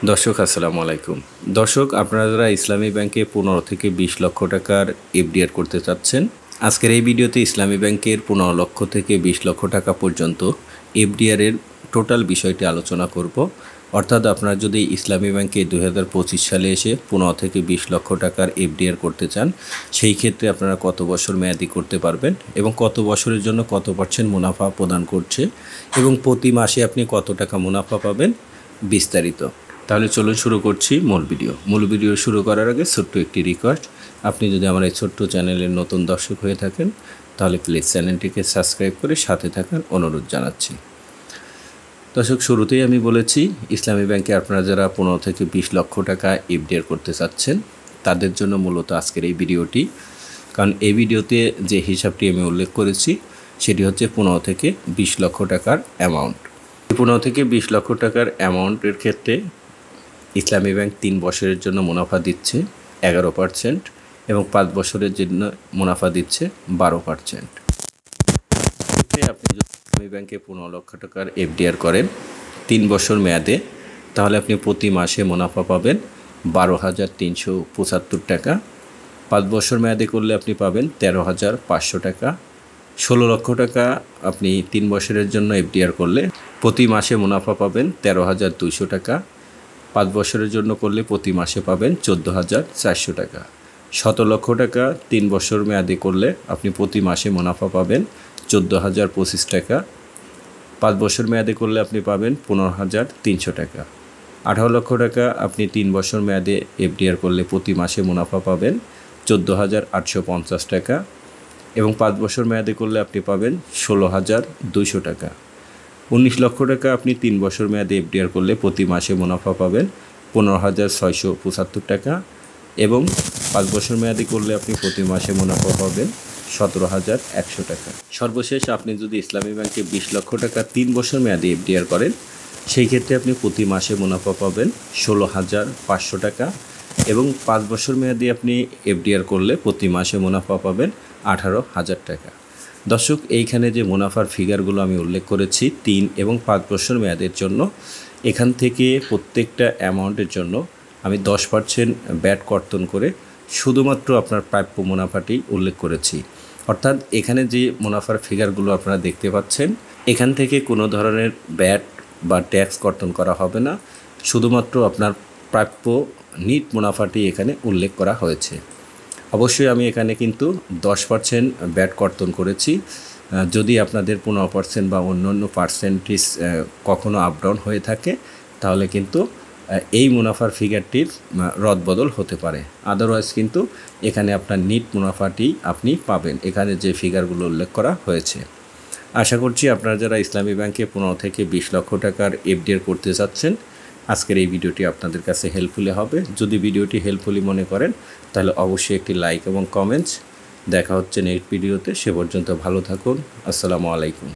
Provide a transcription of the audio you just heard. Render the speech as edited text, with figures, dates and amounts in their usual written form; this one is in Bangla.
দর্শক আসসালামু আলাইকুম। দর্শক, আপনারা যারা ইসলামী ব্যাংকে 15 থেকে 20 লক্ষ টাকার এফডিআর করতে চাচ্ছেন, আজকের এই ভিডিওতে ইসলামী ব্যাংকের 15 লক্ষ থেকে 20 লক্ষ টাকা পর্যন্ত এফডিআর এর টোটাল বিষয়টি আলোচনা করব। অর্থাৎ আপনারা যদি ইসলামী ব্যাংকে 2025 সালে এসে 15 থেকে 20 লক্ষ টাকার এফডিআর করতে চান, সেই ক্ষেত্রে আপনারা কত বছর মেয়াদি করতে পারবেন এবং কত বছরের জন্য কত % মুনাফা প্রদান করছে এবং প্রতি মাসে আপনি কত টাকা মুনাফা পাবেন বিস্তারিত। তাহলে চলুন শুরু করছি মূল ভিডিও শুরু করার আগে ছোট্ট একটি রিকোয়েস্ট, আপনি যদি আমার এই ছোট্ট চ্যানেলের নতুন দর্শক হয়ে থাকেন তাহলে প্লিজ চ্যানেলটিকে সাবস্ক্রাইব করে সাথে থাকার অনুরোধ জানাচ্ছি। দর্শক, শুরুতেই আমি বলেছি ইসলামী ব্যাংকে আপনারা যারা 15 থেকে 20 লক্ষ টাকা এফডিআর করতে চাচ্ছেন তাদের জন্য মূলত আজকের এই ভিডিওটি। কারণ এই ভিডিওতে যে হিসাবটি আমি উল্লেখ করেছি সেটি হচ্ছে 15 থেকে 20 লক্ষ টাকার অ্যামাউন্ট। 15 থেকে 20 লক্ষ টাকার অ্যামাউন্টের ক্ষেত্রে ইসলামী ব্যাংক 3 বছরের জন্য মুনাফা দিচ্ছে 11% এবং 5 বছরের জন্য মুনাফা দিচ্ছে 12%। আপনি যদি ইসলামী ব্যাংকে 15 লক্ষ টাকার এফডিআর করেন 3 বছর মেয়াদে, তাহলে আপনি প্রতি মাসে মুনাফা পাবেন 12,375 টাকা। 5 বছর মেয়াদে করলে আপনি পাবেন 13,500 টাকা। 16 লক্ষ টাকা আপনি 3 বছরের জন্য এফডিআর করলে প্রতি মাসে মুনাফা পাবেন 13,200 টাকা। 5 বছরের জন্য করলে প্রতি মাসে পাবেন 14,400 টাকা। 17 লক্ষ টাকা 3 বছর মেয়াদে করলে আপনি প্রতি মাসে মুনাফা পাবেন 14,025 টাকা। 5 বছর মেয়াদে করলে আপনি পাবেন 15,300 টাকা। 18 লক্ষ টাকা আপনি 3 বছর মেয়াদে এফডিআর করলে প্রতি মাসে মুনাফা পাবেন 14,850 টাকা এবং 5 বছর মেয়াদে করলে আপনি পাবেন 16,200 টাকা। 19 লক্ষ টাকা আপনি 3 বছর মেয়াদে এফডিআর করলে প্রতি মাসে মুনাফা পাবেন 15,675 টাকা এবং 5 বছর মেয়াদে করলে আপনি প্রতি মাসে মুনাফা পাবেন 17,100 টাকা। সর্বশেষ আপনি যদি ইসলামী ব্যাংকে 20 লক্ষ টাকা 3 বছর মেয়াদে এফডিআর করেন, সেই ক্ষেত্রে আপনি প্রতি মাসে মুনাফা পাবেন 16,500 টাকা এবং 5 বছর মেয়াদে আপনি এফডিআর করলে প্রতি মাসে মুনাফা পাবেন 18,000 টাকা। দর্শক, এইখানে যে মুনাফার ফিগারগুলো আমি উল্লেখ করেছি 3 এবং 5 বছর মেয়াদের জন্য, এখান থেকে প্রত্যেকটা অ্যামাউন্টের জন্য আমি 10% ব্যাট কর্তন করে শুধুমাত্র আপনার প্রাপ্য মুনাফাটি উল্লেখ করেছি। অর্থাৎ এখানে যে মুনাফার ফিগারগুলো আপনারা দেখতে পাচ্ছেন, এখান থেকে কোনো ধরনের ব্যাট বা ট্যাক্স কর্তন করা হবে না, শুধুমাত্র আপনার প্রাপ্য নিট মুনাফাটি এখানে উল্লেখ করা হয়েছে। অবশ্যই আমি এখানে কিন্তু 10% ব্যাট কর্তন করেছি। যদি আপনাদের 15% বা অন্যান্য পার্সেন্টেজ কখনো আপডাউন হয়ে থাকে তাহলে কিন্তু এই মুনাফার ফিগারটির রদবদল হতে পারে। আদারওয়াইজ কিন্তু এখানে আপনার নিট মুনাফাটি আপনি পাবেন, এখানে যে ফিগারগুলো উল্লেখ করা হয়েছে। আশা করছি আপনারা যারা ইসলামী ব্যাংকে 15 থেকে 20 লক্ষ টাকার এফডিআর করতে চাচ্ছেন, আজকের এই ভিডিওটি আপনাদের কাছে হেল্পফুলি হবে। যদি ভিডিওটি হেল্পফুলি মনে করেন তাহলে অবশ্যই একটি লাইক এবং কমেন্টস। দেখা হচ্ছে নেক্সট ভিডিওতে। সে পর্যন্ত ভালো থাকুন। আসসালামু আলাইকুম।